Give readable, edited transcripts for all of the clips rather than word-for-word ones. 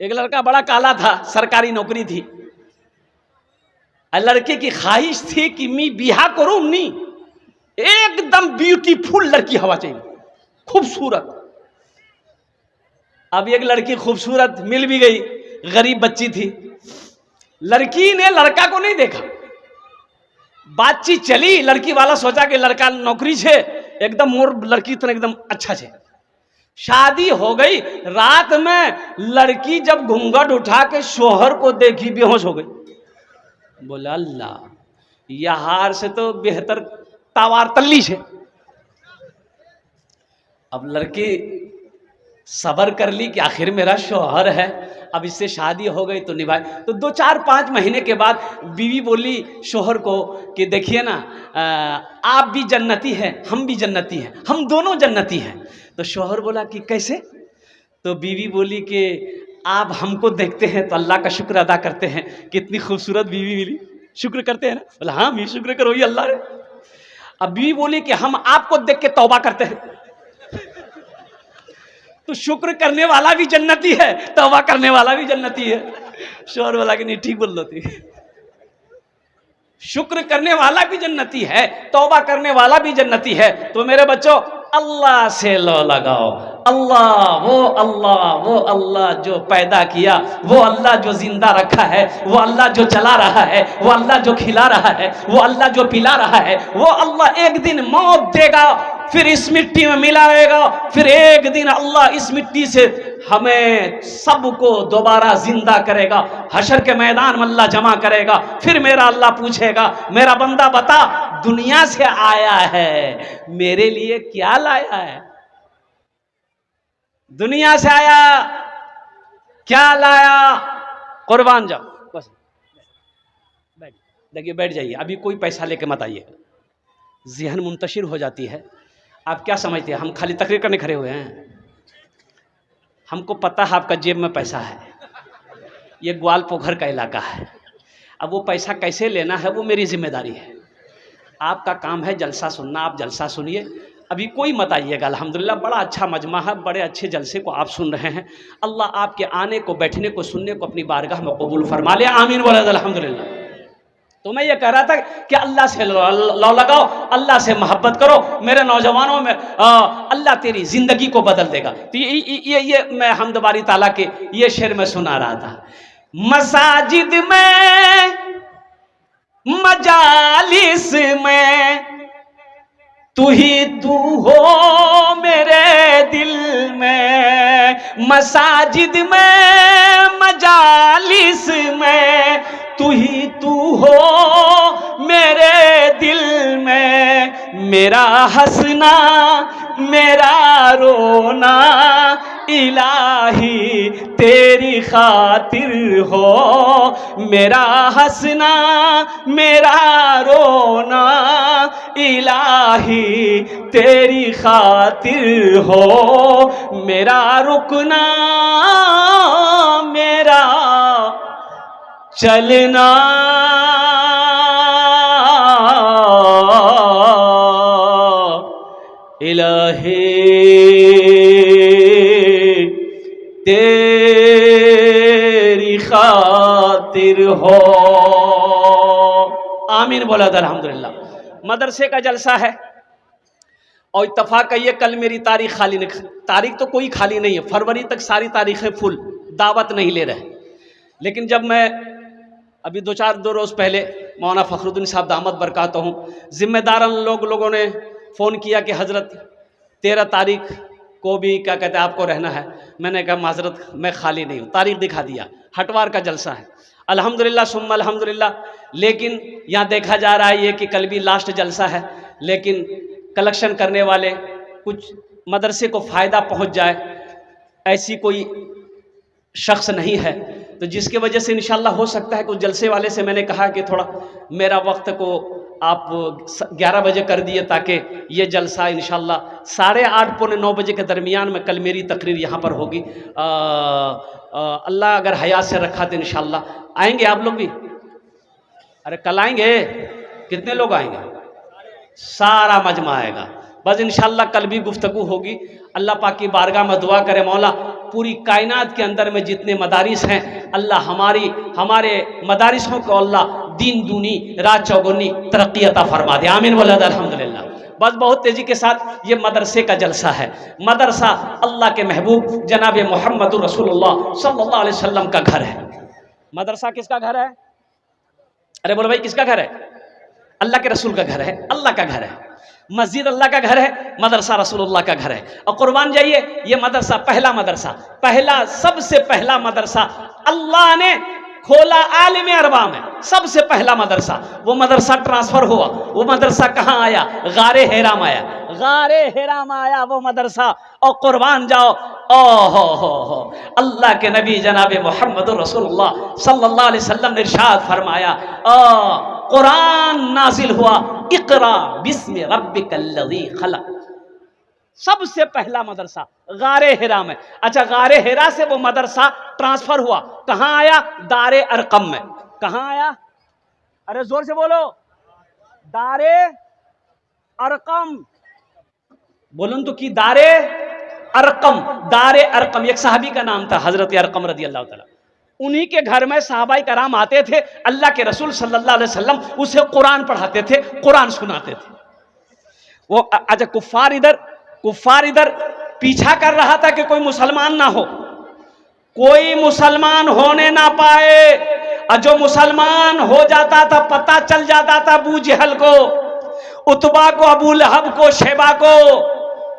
एक लड़का बड़ा काला था, सरकारी नौकरी थी। लड़के की ख्वाहिश थी कि मैं बिहा करूं, नहीं एकदम ब्यूटीफुल लड़की हवा चाहिए, खूबसूरत। अब एक लड़की खूबसूरत मिल भी गई, गरीब बच्ची थी। लड़की ने लड़का को नहीं देखा, बातचीत चली, लड़की वाला सोचा कि लड़का नौकरी छे, एकदम मोर लड़की तो एकदम अच्छा छे। शादी हो गई। रात में लड़की जब घूंघट उठा के शोहर को देखी, बेहोश हो गई। बोला अल्लाह, यहार से तो बेहतर तावार तल्ली छे। अब लड़की सबर कर ली कि आखिर मेरा शोहर है, अब इससे शादी हो गई तो निभाए। तो 2-4-5 महीने के बाद बीवी बोली शोहर को कि देखिए ना, आप भी जन्नती हैं, हम भी जन्नती हैं, हम दोनों जन्नती हैं। तो शोहर बोला कि कैसे? तो बीवी बोली कि आप हमको देखते हैं तो अल्लाह का शुक्र अदा करते हैं, कितनी खूबसूरत बीवी मिली, शुक्र करते हैं ना? बोला हाँ, भी शुक्र करो ही अल्लाह रे। अब बीवी बोली कि हम आपको देख के तौबा करते हैं। तो शुक्र करने वाला भी जन्नती है, तौबा करने वाला भी जन्नती है। शोहर बोला कि नहीं, ठीक बोल लो थी, शुक्र करने वाला भी जन्नती है, तौबा करने वाला भी जन्नती है। तो मेरे बच्चों, अल्लाह से लो लगाओ। वो अल्लाह जो पैदा किया, वो अल्लाह जो जिंदा रखा है, वो अल्लाह जो चला रहा है, वो अल्लाह जो खिला रहा है, वो अल्लाह जो पिला रहा है, वो अल्लाह एक दिन मौत देगा, फिर इस मिट्टी में मिलाएगा, फिर एक दिन अल्लाह इस मिट्टी से हमें सबको दोबारा जिंदा करेगा। हशर के मैदान में अल्लाह जमा करेगा। फिर मेरा अल्लाह पूछेगा, मेरा बंदा बता, दुनिया से आया है, मेरे लिए क्या लाया है? दुनिया से आया, क्या लाया? कुर्बान जाओ, बस बैठ, देखिए बैठ जाइए, अभी कोई पैसा लेके मत आइए, ज़हन मुंतशिर हो जाती है। आप क्या समझते हैं हम खाली तकरीर करने खड़े हुए हैं? हमको पता है आपका जेब में पैसा है, ये ग्वाल पोखर का इलाका है। अब वो पैसा कैसे लेना है वो मेरी जिम्मेदारी है। आपका काम है जलसा सुनना, आप जलसा सुनिए, अभी कोई मत आइएगा। अल्हम्दुलिल्लाह बड़ा अच्छा मजमा है, बड़े अच्छे जलसे को आप सुन रहे हैं। अल्लाह आपके आने को, बैठने को, सुनने को अपनी बारगाह में कबूल फरमा ले, आमीन बोला अल्हम्दुलिल्लाह। तो मैं ये कह रहा था कि अल्लाह से लो लगाओ, अल्लाह से मोहब्बत करो। मेरे नौजवानों में अल्लाह तेरी जिंदगी को बदल देगा। तो ये मैं हम्दबारी ताला के ये शेर में सुना रहा था। मसाजिद में, मजालिस में, तू ही तू हो मेरे दिल में। मसाजिद में, मजालिस में, तू ही तू हो मेरे दिल में। मेरा हंसना, मेरा रोना, इलाही तेरी खातिर हो। मेरा हंसना, मेरा रोना, इलाही तेरी खातिर हो। मेरा रुकना, मेरा चलना, इलाही तेरी खातिर हो। आमीन बोला था अल्हम्दुलिल्लाह। मदरसे का जलसा है और इत्तफाक कहिए कल मेरी तारीख खाली नहीं, तारीख तो कोई खाली नहीं है, फरवरी तक सारी तारीखें फुल, दावत नहीं ले रहे। लेकिन जब मैं अभी 2 रोज़ पहले मौलाना फ़खरुद्दीन साहब दामद बरकातहू ज़िम्मेदारन लोगों ने फ़ोन किया कि हज़रत 13 तारीख को भी क्या कहते हैं आपको रहना है। मैंने कहा माज़रत मैं खाली नहीं हूँ, तारीख दिखा दिया, हटवार का जलसा है। अल्हम्दुलिल्लाह सुम्मा अल्हम्दुलिल्लाह। लेकिन यहाँ देखा जा रहा है ये कि कल भी लास्ट जलसा है, लेकिन कलेक्शन करने वाले कुछ मदरसे को फ़ायदा पहुँच जाए ऐसी कोई शख्स नहीं है, तो जिसकी वजह से इंशाल्लाह हो सकता है कि उस जलसे वाले से मैंने कहा कि थोड़ा मेरा वक्त को आप 11 बजे कर दिए ताकि ये जलसा इंशाल्लाह 8:30 पौने 9 बजे के दरमियान में कल मेरी तकरीर यहाँ पर होगी। अल्लाह अगर हयात से रखा तो इंशाल्लाह आएंगे आप लोग भी। अरे कल आएंगे, कितने लोग आएंगे? सारा मजमा आएगा। बस इंशाल्लाह कल भी गुफ्तगू होगी। अल्लाह पाक की बारगाह में दुआ करे, मौला पूरी कायनात के अंदर में जितने मदारिस हैं अल्लाह हमारे मदारिसों को अल्लाह दीन दूनी रात चौगुनी तरक्की अता फरमा दे। आमीन वल्लाह अल्हम्दुलिल्लाह। बस बहुत तेजी के साथ ये मदरसे का जलसा है। मदरसा अल्लाह के महबूब जनाब मोहम्मद रसूलुल्लाह सल्लल्लाहु अलैहि वसल्लम का घर है। मदरसा किसका घर है? अरे बोलो भाई, किसका घर है? अल्लाह के रसूल का घर है, अल्लाह का घर है। मस्जिद अल्लाह का घर है, मदरसा रसूलुल्लाह का घर है। और कुर्बान जाइए, ये मदरसा पहला सबसे पहला मदरसा अल्लाह ने खोला आलिम अरबा में, सबसे पहला मदरसा। वो मदरसा ट्रांसफर हुआ, वो मदरसा कहाँ आया? गारे हेरा में आया, गारे हेरा में आया वो मदरसा। और कुर्बान जाओ, हो अल्लाह के नबी जनाब मोहम्मद रसूलुल्लाह सल्लल्लाहु अलैहि वसल्लम ने इरशाद फरमाया, कुरान नाजिल हुआ, इक़रा बिस्मि रब्बिकल्लज़ी खलक़। सबसे पहला मदरसा गारे हिरा में। अच्छा, गारे हिरा से वो मदरसा ट्रांसफर हुआ, कहां आया? दारे अरकम में। कहां आया? अरे जोर से बोलो, दारे अरकम। बोलूं तो कि दारे अरकम। दारे अरकम एक सहाबी का नाम था, हजरत अरकम रदी अल्लाह ताला। उन्हीं के घर में सहाबाई कराम आते थे, अल्लाह के रसूल सल्लल्लाहु अलैहि वसल्लम उसे कुरान पढ़ाते थे, कुरान सुनाते थे। वो अच्छा, कुफार इधर पीछा कर रहा था कि कोई मुसलमान ना हो, कोई मुसलमान होने ना पाए। और जो मुसलमान हो जाता था पता चल जाता था अबू जहल को, उतबा को, अबू लहब को, शेबा को,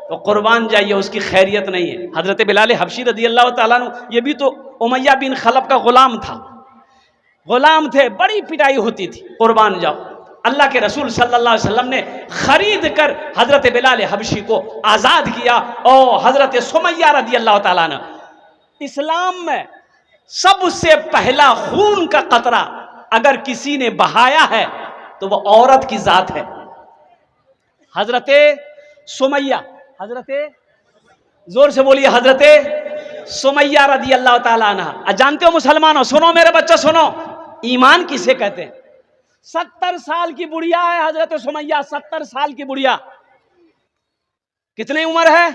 तो कुर्बान जाइए उसकी खैरियत नहीं है। हजरत बिलाल हबशी रदी अल्लाह ताला अन्हु, ये भी तो उमैया बिन खलफ का गुलाम था, गुलाम थे, बड़ी पिटाई होती थी। कुर्बान जाओ, अल्लाह के रसूल सल्लल्लाहु अलैहि वसल्लम ने खरीद कर हजरत बिलाल हबशी को आजाद किया। और हजरत सुमैया रदी अल्लाह ताला ने, इस्लाम में सबसे पहला खून का कतरा अगर किसी ने बहाया है तो वह औरत की जात है, हजरत सुमैया। जोर से बोलिए, हजरत सुमैया रदी अल्लाह ताला अन्हा। जानते हो मुसलमानों, सुनो मेरे बच्चों सुनो, ईमान किसे कहते हैं? 70 साल की बुढ़िया है हजरत सुमैया, 70 साल की बुढ़िया। कितनी उम्र है?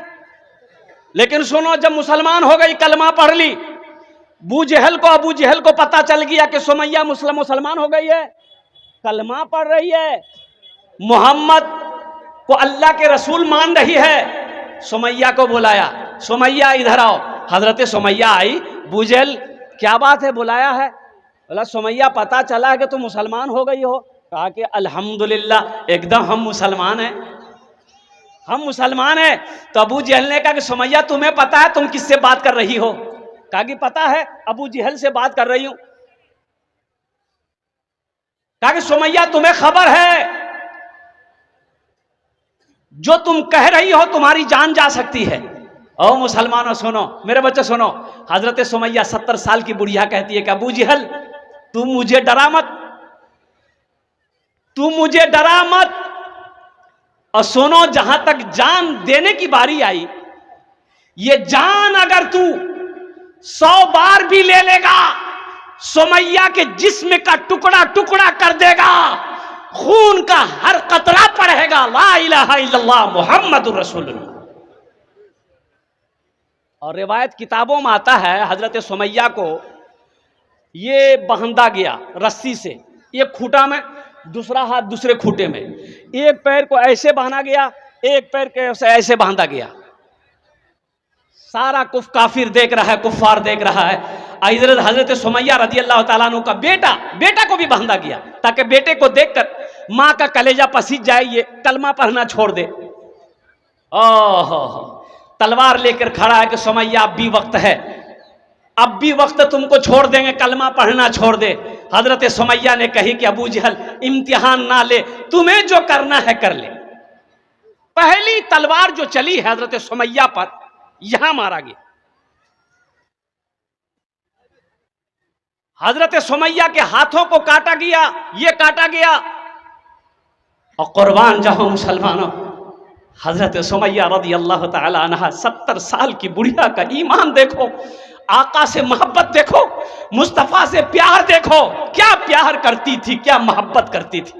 लेकिन सुनो, जब मुसलमान हो गई, कलमा पढ़ ली, अबू जहल को पता चल गया कि सुमैया मुसलमान हो गई है, कलमा पढ़ रही है, मोहम्मद को अल्लाह के रसूल मान रही है। सुमैया को बुलाया, सुमैया इधर आओ। हजरत सुमैया आई, अबू जहल क्या बात है, बुलाया है? बोला, सुमैया पता चला है कि तुम मुसलमान हो गई हो। कहा कि अल्हम्दुलिल्लाह, एकदम हम मुसलमान हैं, हम मुसलमान हैं। तो अबू जहल ने कहा कि सुमैया तुम्हें पता है तुम किससे बात कर रही हो? कहा कि पता है, अबू जहल से बात कर रही हूं। कहा कि सुमैया तुम्हें खबर है जो तुम कह रही हो तुम्हारी जान जा सकती है। ओ मुसलमानों सुनो, मेरे बच्चे सुनो, हजरत सुमैया 70 साल की बुढ़िया कहती है कि अबू जहल तुम मुझे डरा मत, तुम मुझे डरा मत। और सुनो, जहां तक जान देने की बारी आई, ये जान अगर तू 100 बार भी ले लेगा, सुमैया के जिस्म का टुकड़ा टुकड़ा कर देगा, खून का हर कतरा पड़ेगा ला इलाहा इल्लल्लाह मुहम्मदुर रसूलुल्लाह। और रिवायत किताबों में आता है, हजरत सुमैया को ये बंधा गया रस्सी से, एक खूंटा में, दूसरा हाथ दूसरे खूंटे में, एक पैर को ऐसे बांधा गया, एक पैर को ऐसे बांधा गया। सारा काफिर देख रहा है, कुफ्फार देख रहा है। हजरत सुमैया रदी अल्लाह ताला अन्हु का बेटा को भी बांधा गया, ताकि बेटे को देखकर मां का कलेजा पसीज जाए, ये कलमा पढ़ना छोड़ दे। तलवार लेकर खड़ा है कि सुमैया अब भी वक्त है, अब भी वक्त, तुमको छोड़ देंगे, कलमा पढ़ना छोड़ दे। हजरत सुमैया ने कही कि अबू जहल इम्तिहान ना ले, तुम्हें जो करना है कर ले। पहली तलवार जो चली है हजरत सुमैया पर, यहां मारा गया। हजरत सुमैया के हाथों को काटा गया, ये काटा गया। और कुर्बान जाओ मुसलमानों, हजरत सुमैया रदी अल्लाह ताला अन्हा 70 साल की बुढ़िया का ईमान देखो, आका से मोहब्बत देखो, मुस्तफा से प्यार देखो, क्या प्यार करती थी, क्या मोहब्बत करती थी,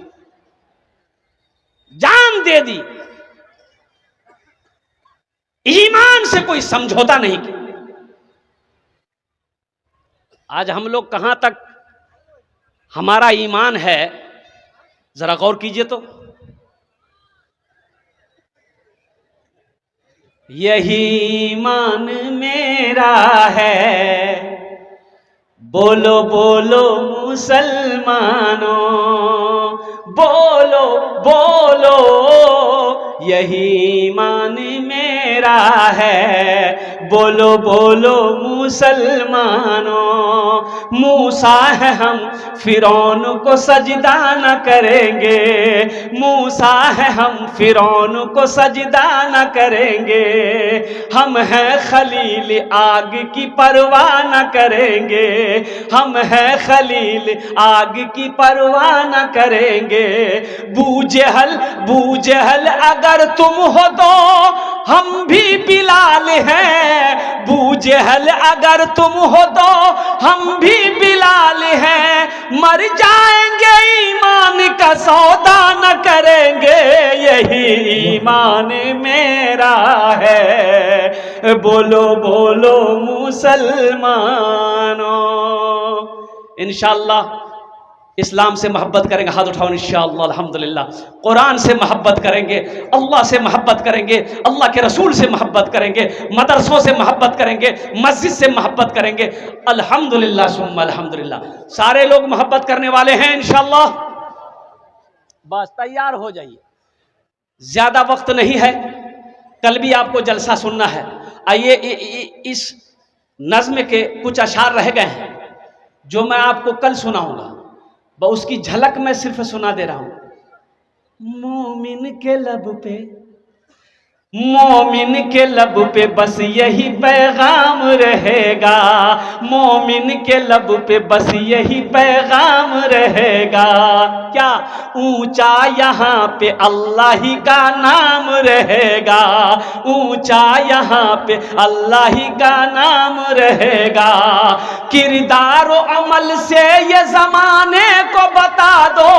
जान दे दी। ईमान से कोई समझौता नहीं किया। आज हम लोग कहां तक हमारा ईमान है, जरा गौर कीजिए तो। यही ईमान मेरा है, बोलो बोलो मुसलमानों, बोलो बोलो यही ईमान मेरा है, बोलो बोलो मुसलमानों। मूसा है हम फिरौन को सजदा न करेंगे, मूसा है हम फिरौन को सजदा न करेंगे। हम हैं खलील आग की परवाह न करेंगे, हम हैं खलील आग की परवाह न करेंगे। बूजहल अगर तुम हो तो हम भी बिलाल हैं, बूजहल अगर तुम हो तो हम भी बिलाल हैं। मर जाएंगे ईमान का सौदा न करेंगे, यही ईमान मेरा है, बोलो बोलो मुसलमानों। इंशाअल्लाह इस्लाम से मोहब्बत करेंगे, हाथ उठाओ इंशाअल्लाह अल्हम्दुलिल्लाह। कुरान से मोहब्बत करेंगे, अल्लाह से मोहब्बत करेंगे, अल्लाह के रसूल से मोहब्बत करेंगे, मदरसों से मोहब्बत करेंगे, मस्जिद से मोहब्बत करेंगे। अल्हम्दुलिल्लाह सुम्मा अल्हम्दुलिल्लाह। सारे लोग मोहब्बत करने वाले हैं इंशाअल्लाह। बस तैयार हो जाइए, ज्यादा वक्त नहीं है, कल भी आपको जलसा सुनना है। आइए इस नज्म के कुछ अशार रह गए हैं जो मैं आपको कल सुनाऊंगा, उसकी झलक मैं सिर्फ सुना दे रहा हूं। मोमिन के लब पे, मोमिन के लब पे बस यही पैगाम रहेगा, मोमिन के लब पे बस यही पैगाम रहेगा। क्या ऊंचा यहाँ पे अल्लाह ही का नाम रहेगा, ऊंचा यहाँ पे अल्लाह ही का नाम रहेगा। किरदार और अमल से ये जमाने को बता दो,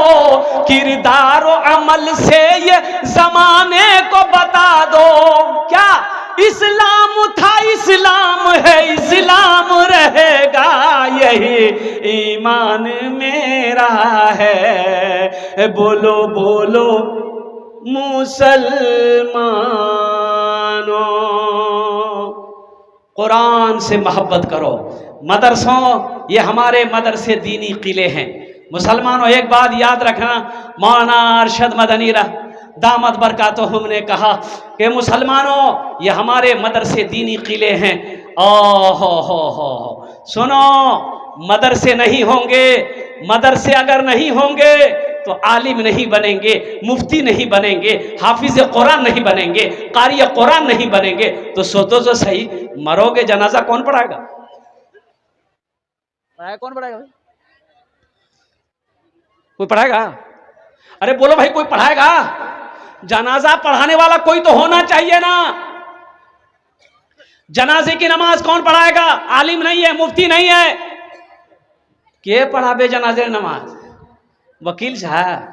किरदार और अमल से ये जमाने को बता दो। क्या इस्लाम था, इस्लाम है, इस्लाम रहेगा, यही ईमान मेरा है, बोलो बोलो मुसलमानों। कुरान से मोहब्बत करो। मदरसों, ये हमारे मदरसे दीनी किले हैं। मुसलमानों एक बात याद रखना, मौलाना अरशद मदनी दामद बरकातुहुम ने कहा कि मुसलमानों ये हमारे मदरसे दीनी किले हैं। हो सुनो, मदरसे नहीं होंगे, मदरसे अगर नहीं होंगे तो आलिम नहीं बनेंगे, मुफ्ती नहीं बनेंगे, हाफिज कुरान नहीं बनेंगे, कारी कुरान नहीं बनेंगे। तो सोचो तो सही, मरोगे जनाजा कौन पढ़ाएगा? कौन पढ़ाएगा? कोई पढ़ाएगा? अरे बोलो भाई, कोई पढ़ाएगा? जनाजा पढ़ाने वाला कोई तो होना चाहिए ना। जनाजे की नमाज कौन पढ़ाएगा? आलिम नहीं है, मुफ्ती नहीं है, के पढ़ावे जनाजे नमाज? वकील साहब।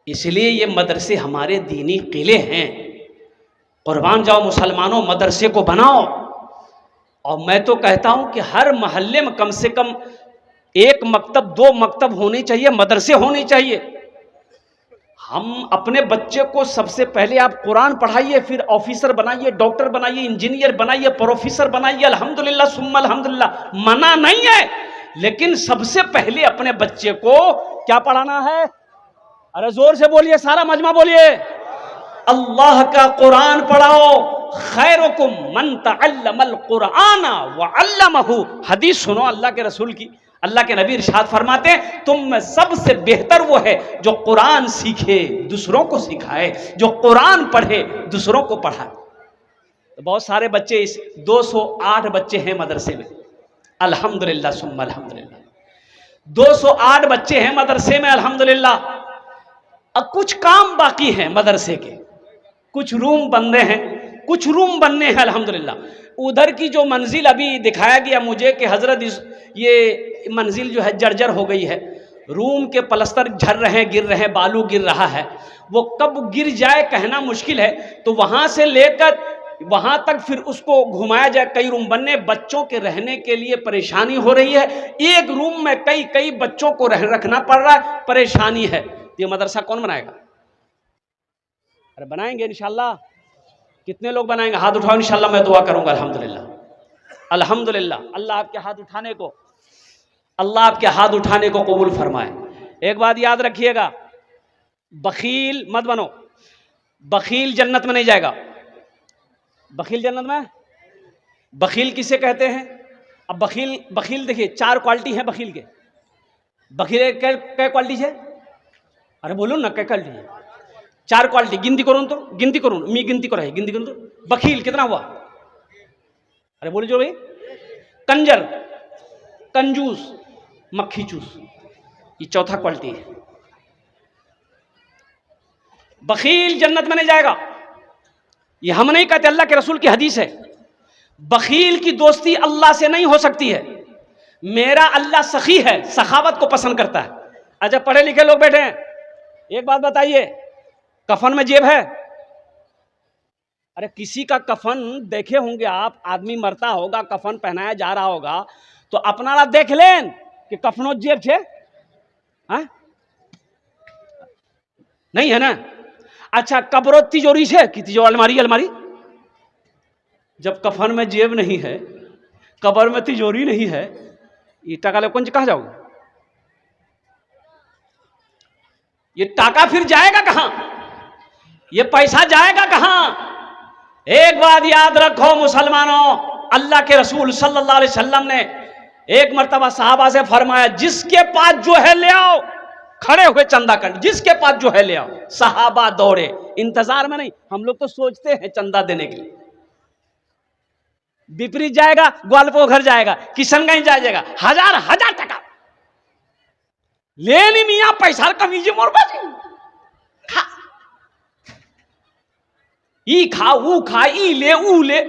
इसलिए ये मदरसे हमारे दीनी किले हैं। कुर्बान जाओ मुसलमानों, मदरसे को बनाओ। और मैं तो कहता हूं कि हर मोहल्ले में कम से कम एक मकतब, दो मकतब होने चाहिए, मदरसे होने चाहिए। हम अपने बच्चे को सबसे पहले आप कुरान पढ़ाइए, फिर ऑफिसर बनाइए, डॉक्टर बनाइए, इंजीनियर बनाइए, प्रोफेसर बनाइए। अल्हम्दुलिल्लाह सुम्मा अल्हम्दुलिल्लाह, मना नहीं है, लेकिन सबसे पहले अपने बच्चे को क्या पढ़ाना है? अरे जोर से बोलिए, सारा मजमा बोलिए, अल्लाह का कुरान पढ़ाओ। खैरुकुम मन तअल्लमल कुरान व अल्लमहु। हदीस सुनो अल्लाह के रसूल की। अल्लाह के नबी इरशाद फरमाते हैं, तुम में सबसे बेहतर वो है जो कुरान सीखे, दूसरों को सिखाए, जो कुरान पढ़े, दूसरों को पढ़ाए। तो बहुत सारे बच्चे, इस 208 बच्चे हैं मदरसे में, अल्हम्दुलिल्लाह सुम्मा अल्हम्दुलिल्लाह। 208 बच्चे हैं मदरसे में, अल्हम्दुलिल्लाह। अब कुछ काम बाकी हैं मदरसे के, कुछ रूम बनने हैं, कुछ रूम बनने हैं, अल्हम्दुलिल्लाह। उधर की जो मंजिल अभी दिखाया गया मुझे कि हजरत ये मंजिल जो है जर्जर हो गई है, रूम के पलस्तर झर रहे हैं, गिर रहे हैं, बालू गिर रहा है, वो कब गिर जाए कहना मुश्किल है। तो वहां से लेकर वहां तक फिर उसको घुमाया जाए, कई रूम बनने, बच्चों के रहने के लिए परेशानी हो रही है। एक रूम में कई कई बच्चों को रखना पड़ रहा है, परेशानी है। ये मदरसा कौन बनाएगा? अरे बनाएंगे इंशाल्लाह। कितने लोग बनाएंगे? हाथ उठाओ, इंशाल्लाह मैं दुआ करूंगा। अल्हम्दुलिल्लाह, अल्हम्दुलिल्लाह। अल्लाह आपके हाथ उठाने को, अल्लाह आपके हाथ उठाने को कबूल फरमाए। एक बात याद रखिएगा, बखील मत बनो। बखील जन्नत में नहीं जाएगा। बखील जन्नत में, बखील किसे कहते हैं? अब बखील देखिए, 4 क्वालिटी है बखील के। बखील क्या क्वालिटी है? अरे बोलो ना, क्या क्वालिटी है? 4 क्वालिटी गिनती करूँ तो, गिनती करूँ मैं, गिनती करो, गिनती करूँ तो बखील कितना हुआ? अरे बोलो जो भाई, कंजर, कंजूस, मक्खी चूस, ये चौथा क्वालिटी है। बखील जन्नत में नहीं जाएगा। ये हम नहीं कहते, अल्लाह के रसूल की हदीस है। बखील की दोस्ती अल्लाह से नहीं हो सकती है। मेरा अल्लाह सखी है, सखावत को पसंद करता है। अच्छा पढ़े लिखे लोग बैठे हैं, एक बात बताइए, कफन में जेब है? अरे किसी का कफन देखे होंगे आप, आदमी मरता होगा, कफन पहनाया जा रहा होगा, तो अपना देख लें कि कफनो जेब छे? हाँ? नहीं है ना। अच्छा कब्रो तिजोरी से कि तिजोरी, अलमारी, अलमारी। जब कफन में जेब नहीं है, कब्र में तिजोरी नहीं है, ये टाका ले कुंज कहाँ जाओगे? ये टाका फिर जाएगा कहां? ये पैसा जाएगा कहां? एक बात याद रखो मुसलमानों, अल्लाह के रसूल सल्लल्लाहु अलैहि वसल्लम ने एक मर्तबा सहाबा से फरमाया, जिसके पास जो है ले आओ। खड़े हुए चंदा करने, जिसके पास जो है ले आओ। सहाबा दौड़े, इंतजार में नहीं। हम लोग तो सोचते हैं चंदा देने के लिए, विपरीत जाएगा, ग्वालपोखर जाएगा, किशनगंज जाएगा, हजार हजार टका ले ली मियाँ, पैसा कमीजे मोर बाजी खा, ई खा ऊ खा, ई ले ऊ ले,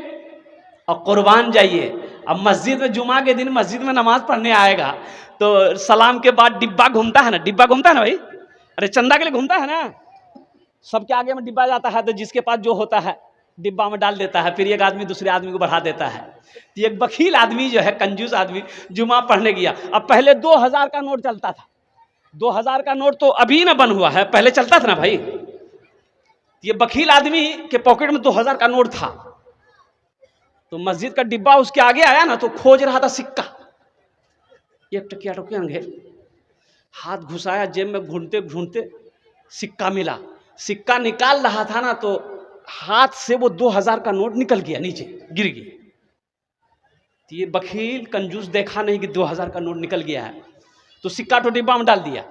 और कुर्बान जाइए। अब मस्जिद में जुमा के दिन मस्जिद में नमाज पढ़ने आएगा तो सलाम के बाद डिब्बा घूमता है ना, डिब्बा घूमता है ना भाई, अरे चंदा के लिए घूमता है ना, सबके आगे में डिब्बा जाता है, तो जिसके पास जो होता है डिब्बा में डाल देता है, फिर एक आदमी दूसरे आदमी को बढ़ा देता है। तो एक बखील आदमी जो है, कंजूस आदमी, जुमा पढ़ने गया। अब पहले 2000 का नोट चलता था, 2000 का नोट तो अभी ना बन हुआ है, पहले चलता था ना भाई। ये बखील आदमी के पॉकेट में 2000 का नोट था, तो मस्जिद का डिब्बा उसके आगे आया ना, तो खोज रहा था सिक्का। एक टकिया टकिया अंगे हाथ घुसाया जेब में, घूमते घूमते सिक्का मिला। सिक्का निकाल रहा था ना, तो हाथ से वो 2000 का नोट निकल गया, नीचे गिर गया। तो ये बखील कंजूस देखा नहीं कि 2000 का नोट निकल गया है, तो सिक्का तो डिब्बा में डाल दिया।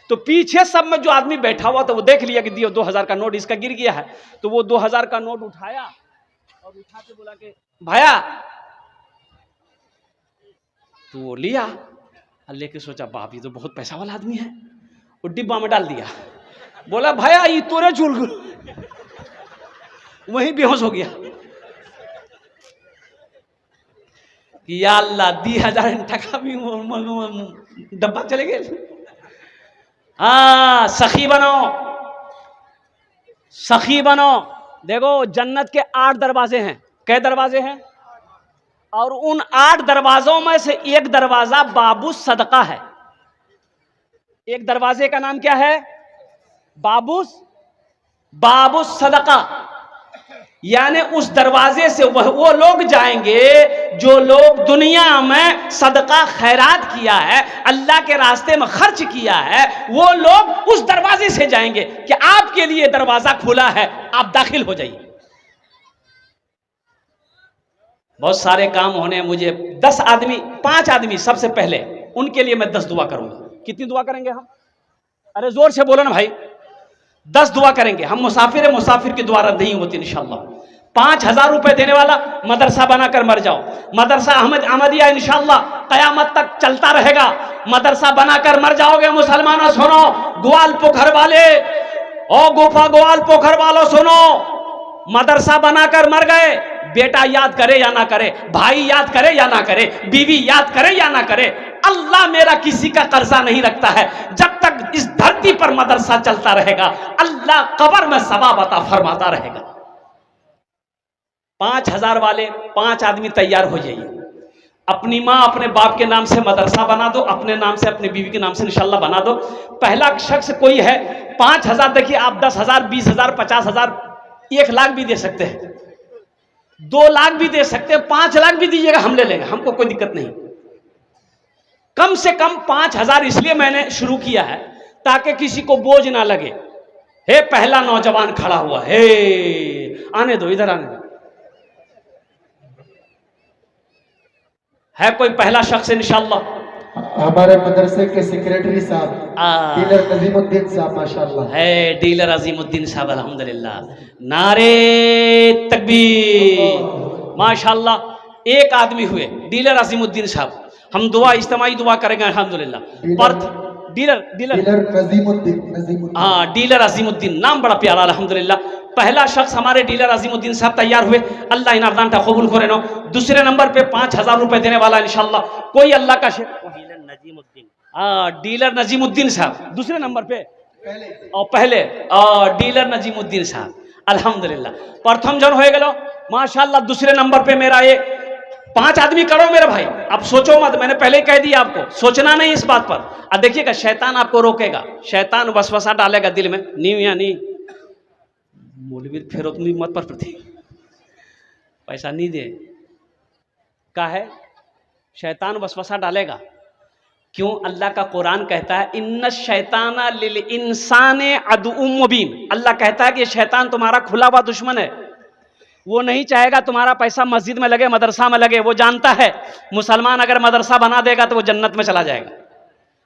तो पीछे सब में जो आदमी बैठा हुआ था वो देख लिया कि 2000 का नोट इसका गिर गया है, तो वो 2000 का नोट उठाया और उठा के बोला कि भाया, तो वो लिया, लेके सोचा बाप ये तो बहुत पैसा वाला आदमी है, वो डिब्बा में डाल दिया। बोला भाया ये तोरे चूल, वहीं बेहोश हो गया। या अल्लाह, 2000 टका भी डब्बा चले गए। हाँ, सखी बनो, सखी बनो। देखो जन्नत के 8 दरवाजे हैं। कै दरवाजे हैं? और उन 8 दरवाजों में से एक दरवाजा बाबू सदका है। एक दरवाजे का नाम क्या है? बाबू सदका। यानी उस दरवाजे से वो लोग जाएंगे जो लोग दुनिया में सदका खैरात किया है, अल्लाह के रास्ते में खर्च किया है, वो लोग उस दरवाजे से जाएंगे कि आपके लिए दरवाजा खुला है, आप दाखिल हो जाइए। बहुत सारे काम होने, मुझे 10 आदमी 5 आदमी सबसे पहले, उनके लिए मैं 10 दुआ करूंगा। कितनी दुआ करेंगे हम? अरे जोर से बोलो ना भाई। 10 दुआ करेंगे हम। मुसाफिर है, मुसाफिर की दुआ रद्द नहीं होती इंशाअल्लाह। 5000 रुपए देने वाला मदरसा बनाकर मर जाओ। मदरसा अहमदिया इंशाअल्लाह कयामत तक चलता रहेगा। मदरसा बनाकर मर जाओगे मुसलमानों। सुनो ग्वाल पोखर वाले, ओ गुफा ग्वाल पोखर वालों सुनो, मदरसा बनाकर मर गए, बेटा याद करे या ना करे, भाई याद करे या ना करे, बीवी याद करे या ना करे, अल्लाह मेरा किसी का कर्जा नहीं रखता है। जब तक इस धरती पर मदरसा चलता रहेगा अल्लाह कब्र में सवाब अता फरमाता रहेगा। 5,000 वाले 5 आदमी तैयार हो जाइए। अपनी माँ अपने बाप के नाम से मदरसा बना दो, अपने नाम से अपनी बीवी के नाम से इंशाल्लाह बना दो। पहला शख्स कोई है 5,000, देखिए आप 10,000, 20,000, 50,000, 1 लाख भी दे सकते हैं, 2 लाख भी दे सकते हैं, 5 लाख भी दीजिएगा, हम ले लेंगे, हमको कोई दिक्कत नहीं। कम से कम 5,000 इसलिए मैंने शुरू किया है ताकि किसी को बोझ ना लगे। हे पहला नौजवान खड़ा हुआ, हे आने दो, इधर आने दो। है कोई पहला शख्स इंशाल्लाह? हमारे मदरसे के सेक्रेटरी साहब डीलर नजीमुद्दीन साहब, माशाल्लाह। है डीलर अजीमुद्दीन साहब, अल्हम्दुलिल्लाह, नारे तकबीर, माशाल्लाह। एक आदमी हुए डीलर अजीमुद्दीन साहब। हम दुआ इज्तिमाई दुआ करेंगे अल्हम्दुलिल्लाह। पर डीलर नजीमुद्दीन, हाँ डीलर अजीमुद्दीन, नाम बड़ा प्यारा अल्हम्दुलिल्लाह। पहला शख्स हमारे डीलर अजीमुद्दीन साहब तैयार हुए, अल्लाह इन अर्दान कबूल करे नो। दूसरे नंबर पे 5,000 रुपए देने वाला इंशाल्लाह कोई अल्लाह का डीलर नजीमुद्दीन, हाँ डीलर नजीमुद्दीन साहब दूसरे नंबर पे, और पहले डीलर नजीमुद्दीन साहब, अल्हम्दुलिल्लाह। प्रथम जन हो गलो माशाल्लाह। दूसरे नंबर पे मेरा ये 5 आदमी करो मेरे भाई। अब सोचो मत, मैंने पहले कह दिया आपको सोचना नहीं इस बात पर। अब देखिएगा शैतान आपको रोकेगा, शैतान वसवसा डालेगा दिल में, नी या नहीं मौलवी फेरो तुम मत पर प्रति पैसा नहीं दे का है, शैतान वसवसा डालेगा। क्यों? अल्लाह का कुरान कहता है इन्ना शैताना लिल इंसाने अदुउम मुबीन। अल्लाह कहता है कि शैतान तुम्हारा खुला हुआ दुश्मन है। वो नहीं चाहेगा तुम्हारा पैसा मस्जिद में लगे, मदरसा में लगे। वो जानता है मुसलमान अगर मदरसा बना देगा तो वो जन्नत में चला जाएगा,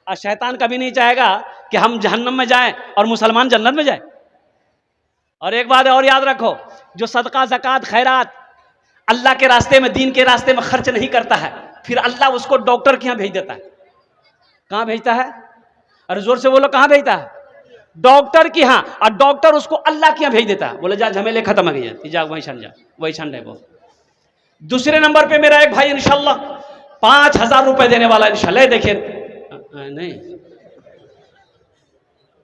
और शैतान कभी नहीं चाहेगा कि हम जहन्नम में जाएं और मुसलमान जन्नत में जाए। और एक बात और याद रखो, जो सदका ज़कात खैरात अल्लाह के रास्ते में, दीन के रास्ते में खर्च नहीं करता है, फिर अल्लाह उसको डॉक्टर के यहाँ भेज देता है। कहाँ भेजता है? अरे जोर से बोलो, कहाँ भेजता है? डॉक्टर के यहाँ। और डॉक्टर उसको अल्लाह के यहाँ भेज देता है, बोले जा झमेले खत्म हो गए, जा वही छन, जा वही छन रहे। वो दूसरे नंबर पे मेरा एक भाई इंशाल्लाह 5,000 रुपए देने वाला इंशाल्लाह। देखिए नहीं,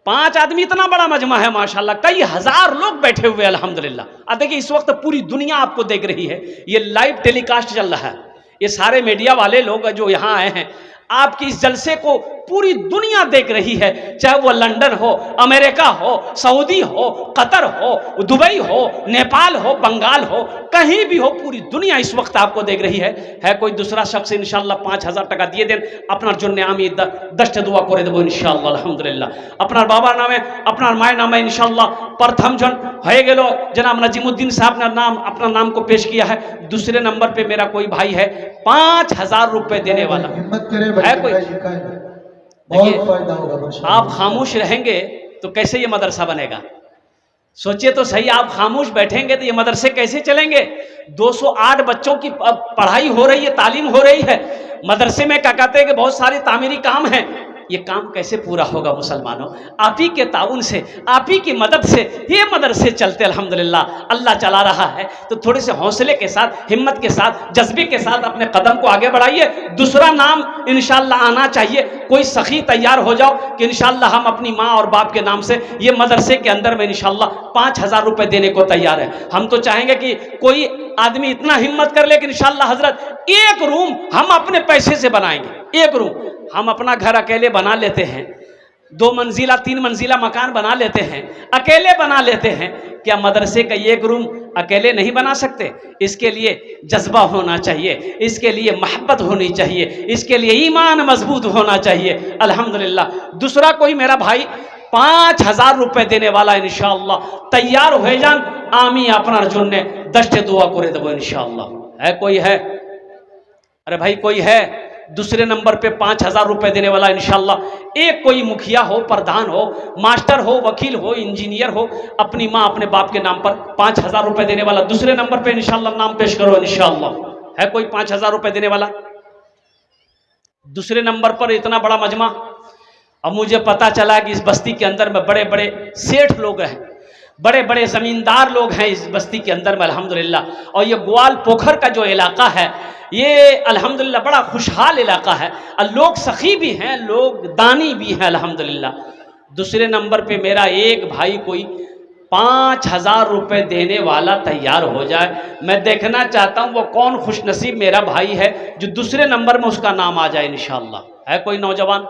5 आदमी, इतना बड़ा मजमा है माशाल्लाह, कई हजार लोग बैठे हुए अल्हम्दुलिल्लाह। अब देखिए इस वक्त पूरी दुनिया आपको देख रही है, ये लाइव टेलीकास्ट चल रहा है। ये सारे मीडिया वाले लोग जो यहाँ आए हैं, आपकी इस जलसे को पूरी दुनिया देख रही है, चाहे वो लंदन हो, अमेरिका हो, सऊदी हो, कतर हो, दुबई हो, नेपाल हो, बंगाल हो, कहीं भी हो, पूरी दुनिया इस वक्त आपको देख रही है। कोई दूसरा शख्स इंशाल्लाह 5,000 टाका दिए दें अपना जन्ने आमी दस्ट दुआ करे देबो इंशाल्लाह अल्हम्दुलिल्लाह। अपना बाबा नामे अपना माय नामे इंशाल्लाह प्रथम जन हो गेलो जनाब नजीमुद्दीन साहब ने नाम अपना नाम को पेश किया है। दूसरे नंबर पे मेरा कोई भाई है 5,000 रुपए देने वाला है कोई। बहुत फायदा होगा। आप खामोश रहेंगे तो कैसे ये मदरसा बनेगा? सोचिए तो सही, आप खामोश बैठेंगे तो ये मदरसे कैसे चलेंगे? 208 बच्चों की पढ़ाई हो रही है, तालीम हो रही है। मदरसे में क्या कहते हैं कि बहुत सारे तामीरी काम हैं, ये काम कैसे पूरा होगा मुसलमानों? आप ही के ताउन से, आप ही की मदद से ये मदरसे चलते अल्हम्दुलिल्लाह। अल्लाह चला रहा है तो थोड़े से हौसले के साथ, हिम्मत के साथ, जज्बे के साथ अपने कदम को आगे बढ़ाइए। दूसरा नाम इंशाल्लाह आना चाहिए। कोई सखी तैयार हो जाओ कि इंशाल्लाह हम अपनी माँ और बाप के नाम से ये मदरसे के अंदर में इंशाल्लाह 5,000 रुपए देने को तैयार है। हम तो चाहेंगे कि कोई आदमी इतना हिम्मत कर ले कि इंशाल्लाह हजरत एक रूम हम अपने पैसे से बनाएंगे। एक रूम हम अपना घर अकेले बना लेते हैं, 2 मंजिला 3 मंजिला मकान बना लेते हैं, अकेले बना लेते हैं। क्या मदरसे का एक रूम अकेले नहीं बना सकते? इसके लिए जज्बा होना चाहिए, इसके लिए मोहब्बत होनी चाहिए, इसके लिए ईमान मजबूत होना चाहिए अल्हम्दुलिल्लाह। दूसरा कोई मेरा भाई 5,000 रुपए देने वाला इंशाअल्लाह तैयार हो जान आमी अपना जुन्ने दस्ते दुआ करे देबो इंशाअल्लाह। है कोई? है? अरे भाई कोई है? दूसरे नंबर पे 5,000 रुपए देने वाला इंशाल्लाह। एक कोई मुखिया हो, प्रधान हो, मास्टर हो, वकील हो, इंजीनियर हो, अपनी माँ अपने बाप के नाम पर 5,000 रुपए देने वाला दूसरे नंबर पे इंशाल्लाह नाम पेश करो इंशाल्लाह। है कोई 5,000 रुपए देने वाला? दूसरे नंबर पर इतना बड़ा मजमा। अब मुझे पता चला कि इस बस्ती के अंदर में बड़े बड़े सेठ लोग हैं, बड़े बड़े ज़मींदार लोग हैं इस बस्ती के अंदर में अल्हम्दुलिल्लाह। और ये ग्वाल पोखर का जो इलाका है ये अल्हम्दुलिल्लाह बड़ा खुशहाल इलाका है, और लोग सखी भी हैं, लोग दानी भी हैं अल्हम्दुलिल्लाह। दूसरे नंबर पे मेरा एक भाई कोई 5,000 रुपये देने वाला तैयार हो जाए। मैं देखना चाहता हूँ वो कौन खुशनसीब मेरा भाई है जो दूसरे नंबर में उसका नाम आ जाए इंशाअल्लाह। है कोई नौजवान?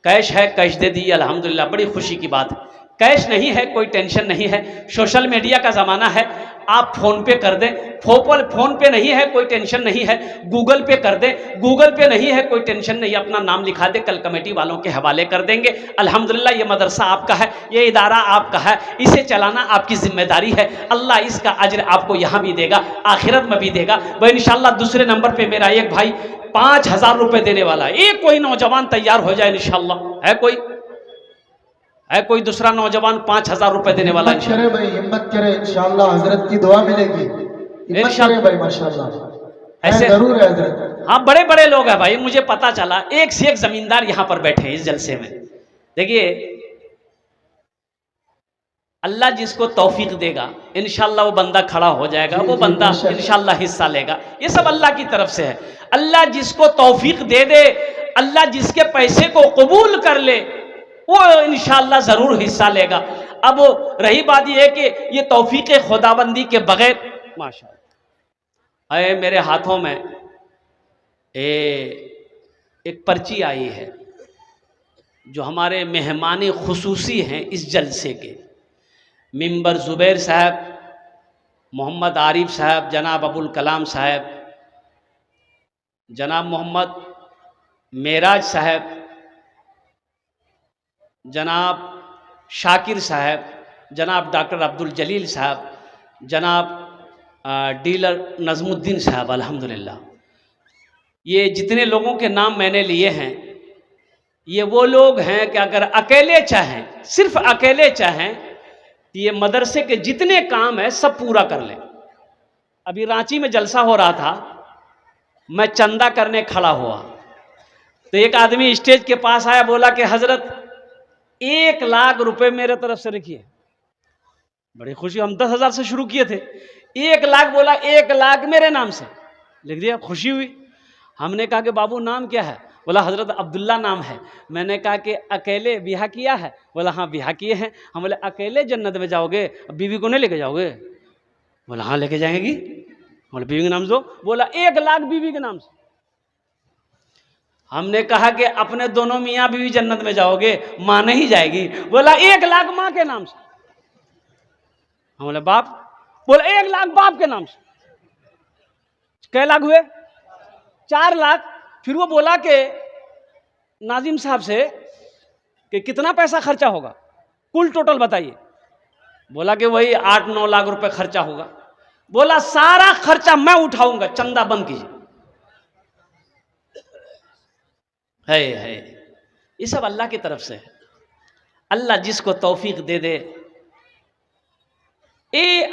कैश है, कैश दे दी अल्हम्दुलिल्लाह, बड़ी खुशी की बात है। कैश नहीं है कोई टेंशन नहीं है, सोशल मीडिया का ज़माना है, आप फ़ोन पे कर दें। फ़ोन पे नहीं है कोई टेंशन नहीं है, गूगल पे कर दें। गूगल पे नहीं है कोई टेंशन नहीं, अपना नाम लिखा दे, कल कमेटी वालों के हवाले कर देंगे। अल्हम्दुलिल्लाह ये मदरसा आपका है, ये इदारा आपका है, इसे चलाना आपकी जिम्मेदारी है। अल्लाह इसका अज्र आपको यहाँ भी देगा, आखिरत में भी देगा। वह इंशाअल्लाह दूसरे नंबर पर मेरा एक भाई 5,000 रुपये देने वाला है। एक कोई नौजवान तैयार हो जाए इंशाअल्लाह। है कोई दूसरा नौजवान 5,000 रुपए देने वाला? हिम्मत करे भाई, हिम्मत करे, इंशाअल्लाह हजरत की दुआ मिलेगी। हिम्मत करे भाई, माशाअल्लाह ऐसे जरूर है हजरत। हाँ, बड़े बड़े लोग हैं भाई, मुझे पता चला एक से एक जमींदार यहाँ पर बैठे हैं इस जलसे में। देखिए अल्लाह जिसको तौफीक देगा इंशाअल्लाह वो बंदा खड़ा हो जाएगा, वो बंदा इंशाअल्लाह हिस्सा लेगा। ये सब अल्लाह की तरफ से है। अल्लाह जिसको तौफीक दे दे, अल्लाह जिसके पैसे को कबूल कर ले, वो इंशाअल्लाह ज़रूर हिस्सा लेगा। अब रही बात यह है कि ये तौफीक खुदाबंदी के बगैर माशाअल्लाह अरे मेरे हाथों में एक पर्ची आई है जो हमारे मेहमान खुसूसी हैं इस जलसे के, मिंबर ज़ुबैर साहब, मोहम्मद आरिफ साहब, जनाब अबुल कलाम साहब, जनाब मोहम्मद मेराज साहब, जनाब शाकिर साहब, जनाब डॉक्टर अब्दुल जलील साहब, जनाब डीलर नज़मुद्दीन साहब। अल्हम्दुलिल्लाह ये जितने लोगों के नाम मैंने लिए हैं ये वो लोग हैं कि अगर अकेले चाहें, सिर्फ अकेले चाहें, ये मदरसे के जितने काम है सब पूरा कर लें। अभी रांची में जलसा हो रहा था, मैं चंदा करने खड़ा हुआ तो एक आदमी स्टेज के पास आया, बोला कि हजरत 1 लाख रुपए मेरे तरफ से रखिए। बड़ी खुशी, हम 10,000 से शुरू किए थे, 1 लाख बोला, 1 लाख मेरे नाम से लिख दिया। खुशी हुई। हमने कहा कि बाबू नाम क्या है? बोला हजरत अब्दुल्ला नाम है। मैंने कहा कि अकेले ब्याह किया है? बोला हाँ ब्याह किए हैं। हम बोले अकेले जन्नत में जाओगे, बीवी को नहीं लेके जाओगे? बोला हाँ लेके जाएंगी। बोले बीवी के नाम से दो। बोला 1 लाख बीवी के नाम से। हमने कहा कि अपने दोनों मियाँ बीवी जन्नत में जाओगे, माँ नहीं जाएगी। बोला 1 लाख माँ के नाम से। हम बोले बाप? बोला 1 लाख बाप के नाम से। कै लाख हुए? 4 लाख। फिर वो बोला कि नाजिम साहब से कि कितना पैसा खर्चा होगा, कुल टोटल बताइए। बोला कि वही 8-9 लाख रुपए खर्चा होगा। बोला सारा खर्चा मैं उठाऊंगा, चंदा बंद कीजिए। है ये सब अल्लाह की तरफ से है। अल्लाह जिसको तौफीक दे दे,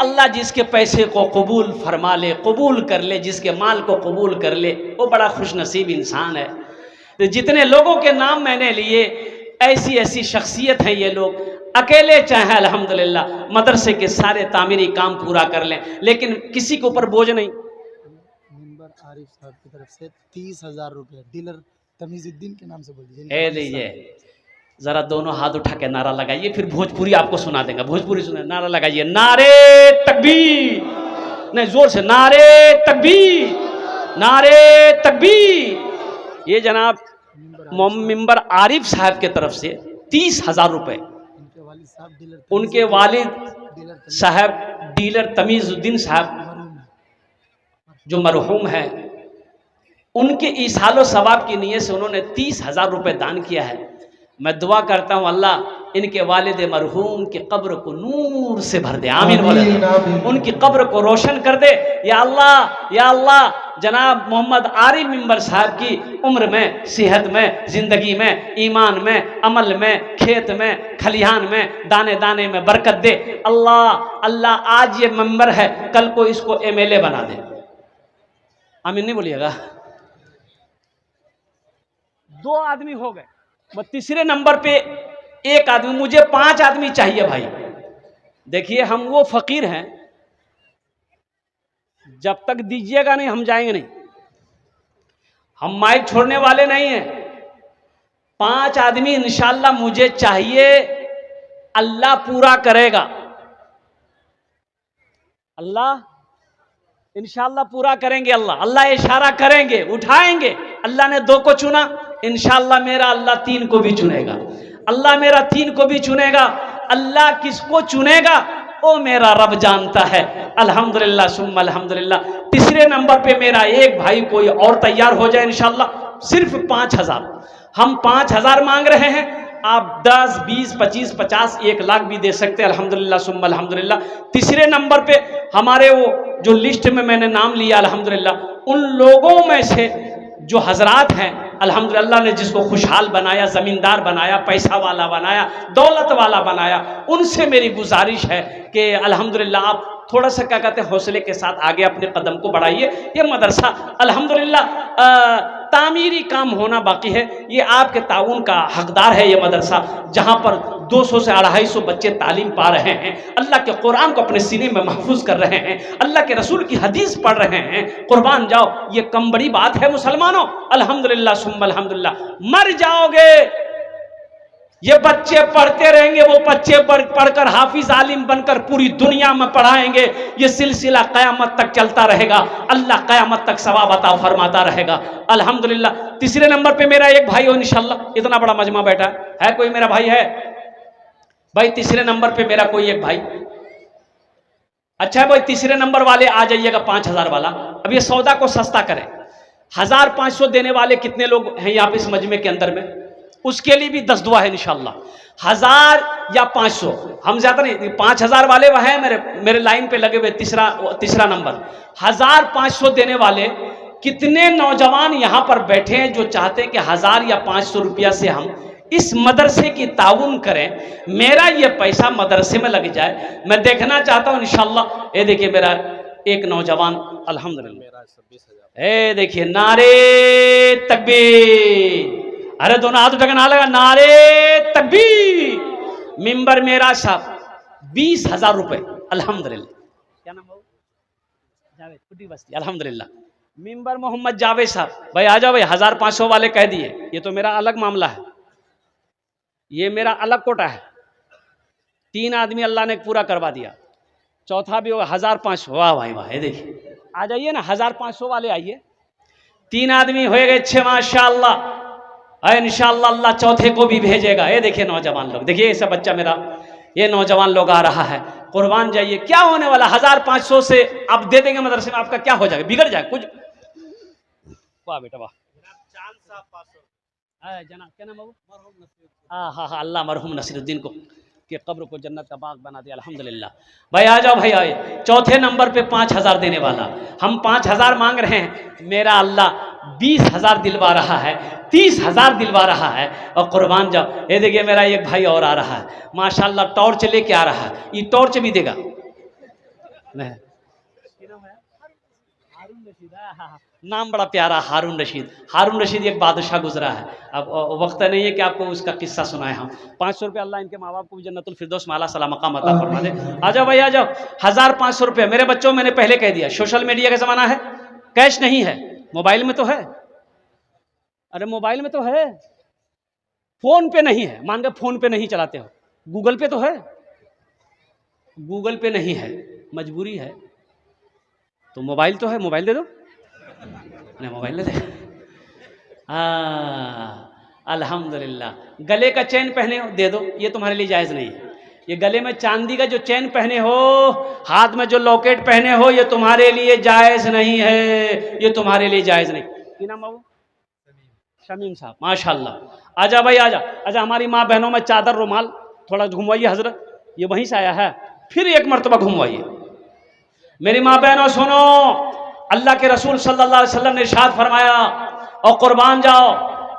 अल्लाह जिसके पैसे को कबूल फरमा ले, कबूल कर ले, जिसके माल को कबूल कर ले, वो बड़ा खुशनसीब इंसान है। तो जितने लोगों के नाम मैंने लिए, ऐसी ऐसी शख्सियत हैं ये लोग, अकेले चाहे अल्हम्दुलिल्लाह मदरसे के सारे तामीरी काम पूरा कर लें, लेकिन किसी के ऊपर बोझ नहीं। मिंबर आरिफ साहब की तरफ से 30,000 रुपये डीलर तमीजुद्दीन के नाम से बोल दीजिए। लीजिए जरा दोनों हाथ उठा के नारा लगाइए, फिर भोजपुरी आपको सुना देंगे। भोजपुरी सुने, नारा लगाइए, नारे तकबीर, नहीं जोर से, नारे तकबीर, नारे तकबीर। ये जनाब मिंबर आरिफ साहब के तरफ से 30,000 रुपये, उनके वालिद साहब डीलर तमीजुद्दीन साहब जो मरहूम है, उनके ईसालो सवाब की नीयत से उन्होंने 30,000 रुपये दान किया है। मैं दुआ करता हूँ अल्लाह इनके वालिद मरहूम की कब्र को नूर से भर दे, आमीन बोले, उनकी कब्र को रोशन कर दे या अल्लाह, या अल्लाह। जनाब मोहम्मद आरिफ मिंबर साहब की उम्र में, सेहत में, ज़िंदगी में, ईमान में, अमल में, खेत में, खलिहान में, दाने दाने में बरकत दे अल्लाह। अल्लाह आज ये मेंबर है, कल को इसको MLA बना दे, आमीन नहीं बोलिएगा। 2 आदमी हो गए, तीसरे नंबर पे एक आदमी, मुझे 5 आदमी चाहिए भाई, देखिए हम वो फकीर हैं, जब तक दीजिएगा नहीं हम जाएंगे नहीं। हम माइक छोड़ने वाले नहीं हैं। 5 आदमी इंशाअल्लाह मुझे चाहिए, अल्लाह पूरा करेगा। अल्लाह इंशाअल्लाह पूरा करेंगे। अल्लाह इशारा करेंगे, उठाएंगे। अल्लाह ने 2 को चुना, इंशाअल्लाह मेरा अल्लाह 3 को भी चुनेगा। अल्लाह मेरा 3 को भी चुनेगा। अल्लाह किसको चुनेगा वो मेरा रब जानता है। अल्हम्दुलिल्लाह सुम्मा अल्हम्दुलिल्लाह। तीसरे नंबर पे मेरा एक भाई कोई और तैयार हो जाए इंशाअल्लाह, सिर्फ 5000। हम 5000 मांग रहे हैं, आप 10, 20, 25, 50, 1 लाख भी दे सकते हैं। अल्हम्दुलिल्लाह सुम्मा अल्हम्दुलिल्लाह। तीसरे नंबर पे हमारे वो जो लिस्ट में मैंने नाम लिया अल्हम्दुलिल्लाह, उन लोगों में से जो हजरात हैं अल्हम्दुलिल्लाह ने जिसको खुशहाल बनाया, ज़मींदार बनाया, पैसा वाला बनाया, दौलत वाला बनाया, उनसे मेरी गुजारिश है कि अल्हम्दुलिल्लाह आप थोड़ा सा क्या कहते हैं हौसले के साथ आगे अपने कदम को बढ़ाइए। ये मदरसा अल्हम्दुलिल्लाह तामीरी काम होना बाकी है, ये आपके ताउन का हकदार है। ये मदरसा जहाँ पर 200 से 250 बच्चे तालीम पा रहे हैं, अल्लाह के कुरान को अपने सीने में महफूज कर रहे हैं, अल्लाह के रसूल की हदीस पढ़ रहे हैं, कुर्बान जाओ, ये कम बड़ी बात है मुसलमानों। अल्हम्दुलिल्लाह सुम्मा अल्हम्दुलिल्लाह। मर जाओगे, ये बच्चे पढ़ते रहेंगे, वो बच्चे पढ़कर हाफिज आलिम बनकर पूरी दुनिया में पढ़ाएंगे। ये सिलसिला क़यामत तक चलता रहेगा, अल्लाह क़यामत तक सवाब अता फरमाता रहेगा। अल्हम्दुलिल्लाह। तीसरे नंबर पे मेरा एक भाई हो इंशाअल्लाह, इतना बड़ा मजमा बैठा है कोई मेरा भाई है भाई? तीसरे नंबर पे मेरा कोई एक भाई, अच्छा भाई तीसरे नंबर वाले आ जाइएगा 5000 वाला। अब ये सौदा को सस्ता करें, 1500 देने वाले कितने लोग हैं यहाँ पे इस मजमे के अंदर में? उसके लिए भी 10 दुआ है इंशाअल्लाह। 1000 या 500, हम ज्यादा नहीं, 5000 वाले वह हैं मेरे लाइन पे लगे हुए। तीसरा नंबर 1500 देने वाले कितने नौजवान यहाँ पर बैठे हैं जो चाहते हैं कि 1000 या 500 रुपया से हम इस मदरसे की ताउन करें, मेरा ये पैसा मदरसे में लग जाए। मैं देखना चाहता हूँ इंशाअल्लाह। ये देखिए मेरा एक नौजवान अल्हम्दुलिल्लाह, ए देखिए नारे तकबीर, अरे दोनों हाथ उठा ना लगा, नारे तकबीर। मिंबर मेरा साहब 20,000 रुपए अल्हम्दुलिल्लाह। क्या नाम हो? जावेद कुटी बस्ती अल्हम्दुलिल्लाह। मिंबर मोहम्मद जावेद साहब, भाई आ जाओ भाई। 1500 वाले कह दिए, ये तो मेरा अलग मामला है, ये मेरा अलग कोटा है। 3 आदमी अल्लाह ने पूरा करवा दिया, चौथा भी होगा 1500। वाह भाई वाह, ये देखिए आ जाइए ना 1500 वाले आइए। 3 आदमी हो गए 6 माशाअल्लाह। इंशाअल्लाह अल्लाह चौथे को भी भेजेगा। ये देखिए नौजवान लोग, देखिए ऐसा बच्चा मेरा, ये नौजवान लोग आ रहा है। कुर्बान जाइए, क्या होने वाला 1500 से आप दे देंगे मदरसे में, आपका क्या हो जाएगा? बिगड़ जाए कुछ? वाह बेटा वाह। जनाब क्या नाम है? हाँ हाँ हाँ, अल्लाह मरहूम नसीरुद्दीन को कि कब्र को जन्नत का बाग बना दिया अल्हम्दुलिल्लाह। भाई आ जाओ भाई, आए। चौथे नंबर पे 5000 देने वाला, हम 5000 मांग रहे हैं, मेरा अल्लाह 20,000 दिलवा रहा है, 30,000 दिलवा रहा है। और कुर्बान जाओ, ये देखिए मेरा एक भाई और आ रहा है माशाल्लाह, टॉर्च लेके आ रहा है, ये टॉर्च भी देगा। नाम बड़ा प्यारा, हारून रशीद। हारून रशीद एक बादशाह गुजरा है, अब वक्त नहीं है कि आपको उसका किस्सा सुनाए हम। 500 रुपये, अल्लाह इनके माँ बाप को भी जन्नतुल फिरदौस में आला सला मकाम अता फरमा दे। आ जाओ भाई आ जाओ। 1500 रुपये मेरे बच्चों, मैंने पहले कह दिया, सोशल मीडिया का ज़माना है, कैश नहीं है, मोबाइल में तो है। अरे मोबाइल में तो है, फोन पे नहीं है। मान के फोन पे नहीं चलाते हो, गूगल पे तो है, गूगल पे नहीं है, मजबूरी है तो मोबाइल तो है, मोबाइल दे दो। नहीं मोबाइल दे दे। अल्हम्दुलिल्लाह। गले का चैन पहने हो, दे दो, ये तुम्हारे लिए जायज़ नहीं है। ये गले में चांदी का जो चैन पहने हो, हाथ में जो लॉकेट पहने हो, ये तुम्हारे लिए जायज़ नहीं है, ये तुम्हारे लिए जायज़ नहीं। क्या नाम बाबू? शमीम साहब माशाल्लाह। आजा भाई आजा आजा। हमारी माँ बहनों में चादर रुमाल थोड़ा घुमवाइए हजरत, ये वहीं से आया है, फिर एक मरतबा घुमवाइए। मेरी माँ बहनों सुनो, अल्लाह के रसूल सल्लल्लाहु अलैहि वसल्लम ने इरशाद फरमाया, और कुर्बान जाओ,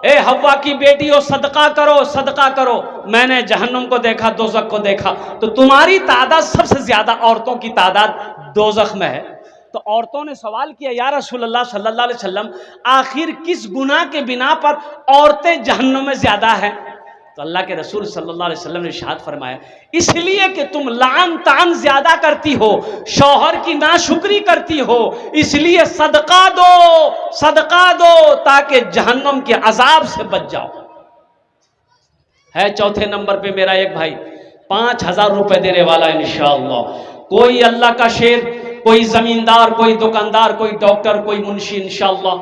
ए हव्वा की बेटी हो, सदका करो, सदका करो। मैंने जहन्नुम को देखा, दोज़ख को देखा, तो तुम्हारी तादाद सबसे ज्यादा औरतों की तादाद दोज़ख में है। तो औरतों ने सवाल किया, या रसूलल्लाह सल्लल्लाहु अलैहि वसल्लम, आखिर किस गुनाह के बिना पर औरतें जहन्नुम में ज्यादा हैं? तो अल्लाह के रसूल सल्लल्लाहु अलैहि वसल्लम ने इरशाद फरमाया, इसलिए कि तुम लान तान ज्यादा करती हो, शौहर की नाशुक्री करती हो, इसलिए सदका दो ताकि जहन्नम के अजाब से बच जाओ। है चौथे नंबर पे मेरा एक भाई 5,000 रुपए देने वाला इंशाअल्लाह। कोई अल्लाह का शेर, कोई जमींदार, कोई दुकानदार, कोई डॉक्टर, कोई मुंशी, इंशाअल्लाह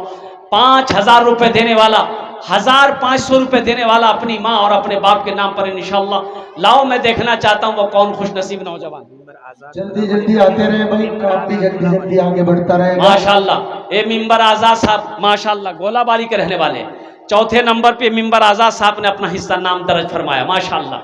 5,000 रुपए देने वाला, 1,500 रुपए देने वाला अपनी माँ और अपने बाप के नाम पर इंशाअल्लाह। लाओ मैं देखना चाहता हूँ वो कौन खुश नसीब नौजवान। जल्दी जल्दी आते रहे भाई, काम भी जल्दी जल्दी आगे बढ़ता रहे माशाअल्लाह। ये मिंबर आजाद साहब माशाअल्लाह गोलाबारी के रहने वाले, चौथे नंबर पे मिंबर आजाद साहब ने अपना हिस्सा नाम दर्ज फरमाया माशाअल्लाह।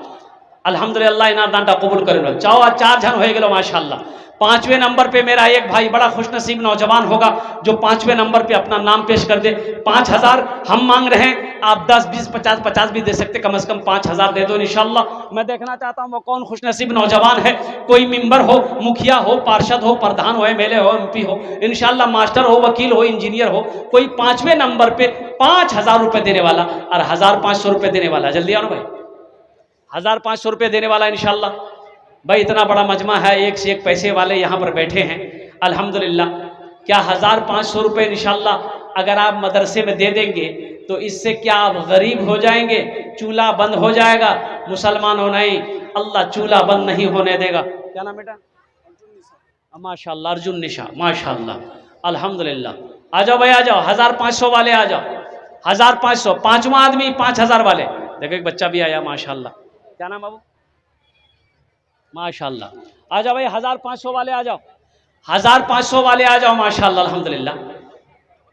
अल्हम्दुलिल्लाह इनार दांटा कबूल करे। 4 जन हो गए माशाअल्लाह। 5वें नंबर पे मेरा एक भाई बड़ा खुश नसीब नौजवान होगा जो 5वें नंबर पे अपना नाम पेश कर दे। 5,000 हम मांग रहे हैं, आप 10, 20, 50 भी दे सकते, कम से कम 5,000 दे दो इंशाअल्लाह। मैं देखना चाहता हूँ वो कौन खुश नसीब नौजवान है। कोई मिंबर हो, मुखिया हो, पार्षद हो, प्रधान हो, MLA हो, MP हो, इंशाअल्लाह मास्टर हो, वकील हो, इंजीनियर हो, कोई 5वें नंबर पे 5,000 रुपए देने वाला और 1,500 रुपए देने वाला। जल्दी आओ ना भाई, 1,500 रुपए देने वाला इंशाअल्लाह। भाई इतना बड़ा मजमा है, एक से एक पैसे वाले यहाँ पर बैठे हैं अल्हम्दुलिल्लाह। क्या 1,500 रुपए इंशाअल्लाह अगर आप मदरसे में दे देंगे तो इससे क्या आप गरीब हो जाएंगे? चूल्हा बंद हो जाएगा। मुसलमान हो नहीं, अल्लाह चूल्हा बंद नहीं होने देगा। क्या नाम बेटा? माशाअल्लाह अर्जुन निशा, माशाअल्लाह अल्हम्दुलिल्लाह। आ जाओ भाई, आ जाओ, 1,500 वाले आ जाओ, 1,500। 5वां आदमी 5,000 वाले। देखो एक बच्चा भी आया माशाअल्लाह। क्या नाम बाबू? माशाअल्लाह। आ जाओ भाई, 1,500 वाले आ जाओ, 1,500 वाले आ जाओ माशाअल्लाह अल्हम्दुलिल्लाह।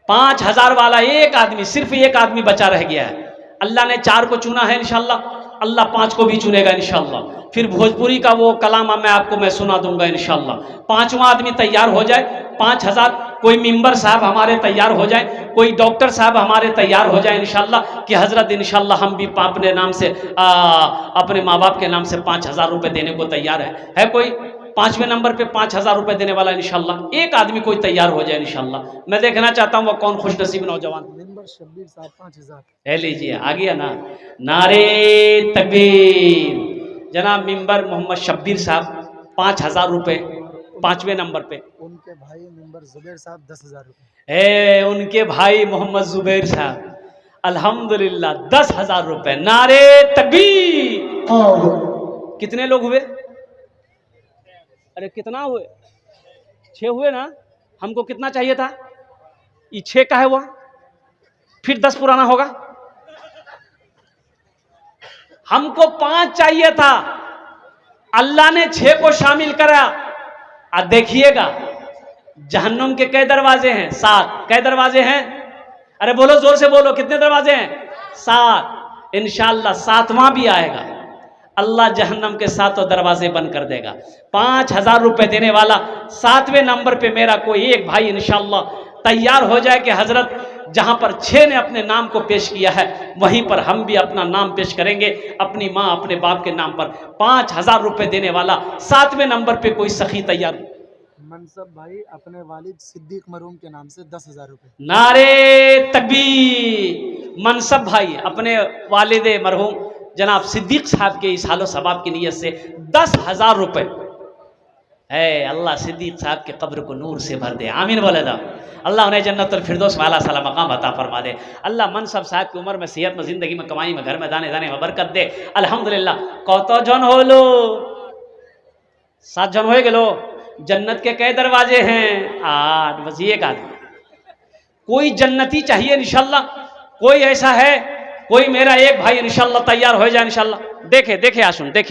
5,000 वाला एक आदमी, सिर्फ एक आदमी बचा रह गया है। अल्लाह ने 4 को चुना है इंशाअल्लाह, अल्लाह 5 को भी चुनेगा इंशाअल्लाह। फिर भोजपुरी का वो कलाम मैं सुना दूंगा इंशाअल्लाह। 5वां आदमी तैयार हो जाए, 5,000। कोई मिंबर साहब हमारे तैयार हो जाए, कोई डॉक्टर साहब हमारे तैयार हो जाए इंशाअल्लाह कि हजरत इंशाअल्लाह हम भी अपने नाम से अपने माँ बाप के नाम से 5,000 रुपए देने को तैयार है कोई 5वें नंबर पे 5,000 रुपए देने वाला इंशाअल्लाह। एक आदमी कोई तैयार हो जाए इंशाअल्लाह। मैं देखना चाहता हूँ वो कौन खुश नसीब नौजवान। मिंबर शब्बीर साहब 5,000। ले लीजिए, आ गया ना, नारे तकबीर। जनाब मिंबर मोहम्मद शब्बीर साहब 5,000 रुपए 5वें नंबर पे। उनके भाई मिंबर जुबैर साहब 10,000 रुपए। उनके भाई मोहम्मद जुबैर साहब अल्हम्दुलिल्लाह 10,000 रुपए। नारे तकबीर। कितने लोग हुए? अरे कितना हुए? 6 हुए ना। हमको कितना चाहिए था? ये 6 का है हुआ, फिर 10 पुराना होगा। हमको 5 चाहिए था, अल्लाह ने 6 को शामिल करा। अब देखिएगा जहन्नुम के कई दरवाजे हैं? 7। कई दरवाजे हैं? अरे बोलो, जोर से बोलो, कितने दरवाजे हैं? 7। इंशाअल्लाह 7वां भी आएगा, अल्लाह जहन्नम के 7 दरवाजे बंद कर देगा। 5,000 रुपए देने वाला 7वें नंबर पे मेरा कोई एक भाई इंशाअल्लाह तैयार हो जाए कि हजरत जहां पर 6 ने अपने नाम को पेश किया है वहीं पर हम भी अपना नाम पेश करेंगे, अपनी माँ अपने बाप के नाम पर। 5,000 रुपए देने वाला 7वें नंबर पे कोई सखी तैयार। मनसब भाई अपने वालिद सिद्दीक मरहूम के नाम से 10,000 रुपए। नारे तकबीर। मनसब भाई अपने वालिद मरहूम जनाब सिद्दीक साहब के इस हालो सबाब की नीयत से 10,000 रुपए। है अल्लाह सिद्दीक साहब के कब्र को नूर से भर दे, आमीन बोले दा। अल्लाह उन्हें जन्नतुल फिरदौस वाला साला मकाम अता फरमा दे। अल्लाह मनसब साहब की उम्र में, सेहत में, जिंदगी में, कमाई में, घर में, दाने दाने में बरकत दे अल्हम्दुलिल्लाह। कत जन हो लो? 7 जन हो गेलो। जन्नत के कई दरवाजे हैं? 8। बस एक आदमी कोई जन्नती चाहिए इंशाअल्लाह। कोई ऐसा है? कोई मेरा एक भाई इंशाअल्लाह तैयार हो जाए इंशाअल्लाह। देखे आसुन देखे।